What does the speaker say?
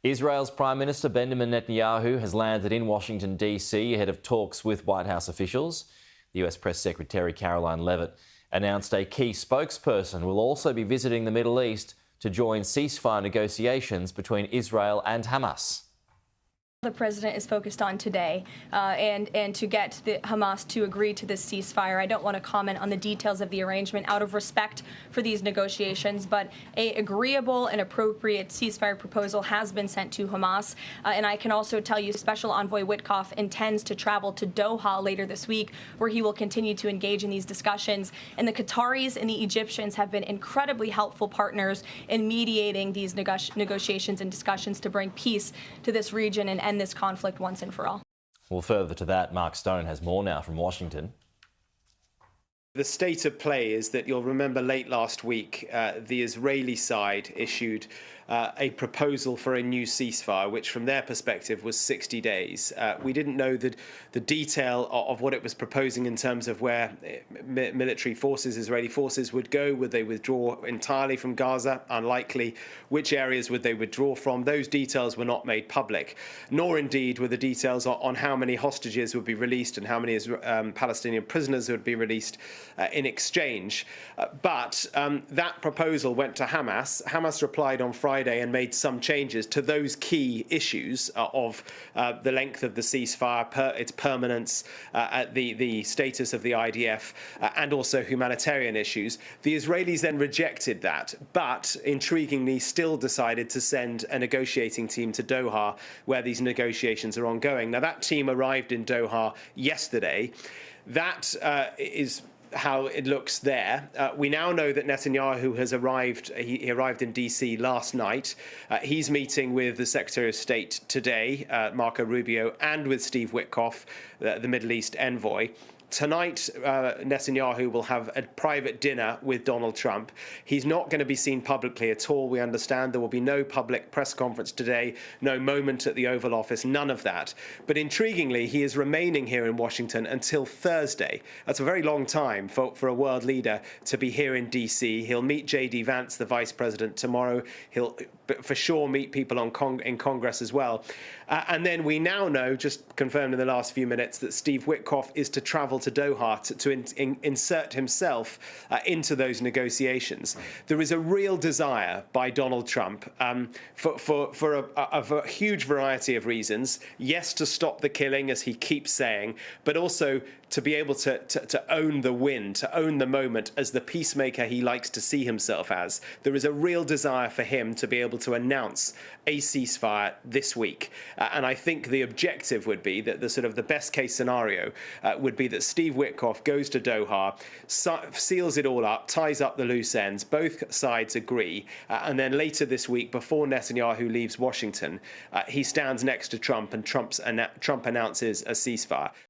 Israel's Prime Minister Benjamin Netanyahu has landed in Washington, D.C. ahead of talks with White House officials. The US Press Secretary Karoline Leavitt announced a key spokesperson will also be visiting the Middle East to join ceasefire negotiations between Israel and Hamas. The president is focused on today and to get the Hamas to agree to this ceasefire. I don't want to comment on the details of the arrangement out of respect for these negotiations, but an agreeable and appropriate ceasefire proposal has been sent to Hamas. And I can also tell you Special Envoy Witkoff intends to travel to Doha later this week, where he will continue to engage in these discussions. And the Qataris and the Egyptians have been incredibly helpful partners in mediating these negotiations and discussions to bring peace to this region and end this conflict once and for all. Well, further to that, Mark Stone has more now from Washington. The state of play is that you'll remember late last week, the Israeli side issued a proposal for a new ceasefire, which from their perspective was 60 days. We didn't know the detail of what it was proposing in terms of where military forces, Israeli forces, would go. Would they withdraw entirely from Gaza? Unlikely. Which areas would they withdraw from? Those details were not made public, nor indeed were the details on how many hostages would be released and how many Palestinian prisoners would be released in exchange. But that proposal went to Hamas. Hamas replied on Friday and made some changes to those key issues of the length of the ceasefire, its permanence, the status of the IDF, and also humanitarian issues. The Israelis then rejected that, but intriguingly still decided to send a negotiating team to Doha, where these negotiations are ongoing. Now, that team arrived in Doha yesterday. That is how it looks there. We now know that Netanyahu has arrived. He arrived in D.C. last night. He's meeting with the Secretary of State today, Rubio, and with Steve Witkoff, the Middle East Envoy. Tonight, Netanyahu will have a private dinner with Donald Trump. He's not going to be seen publicly at all. We understand there will be no public press conference today, no moment at the Oval Office, none of that. But intriguingly, he is remaining here in Washington until Thursday. That's a very long time for a world leader to be here in D.C. He'll meet J.D. Vance, the vice president, tomorrow. He'll for sure meet people in Congress as well. And then we now know, just confirmed in the last few minutes, that Steve Witkoff is to travel to Doha to insert himself into those negotiations. There is a real desire by Donald Trump for a huge variety of reasons. Yes, to stop the killing, as he keeps saying, but also to be able to own the win, to own the moment as the peacemaker he likes to see himself as. There is a real desire for him to be able to announce a ceasefire this week. And I think the objective would be that the best case scenario would be that Steve Witkoff goes to Doha, seals it all up, ties up the loose ends, both sides agree, and then later this week, before Netanyahu leaves Washington, he stands next to Trump and Trump announces a ceasefire.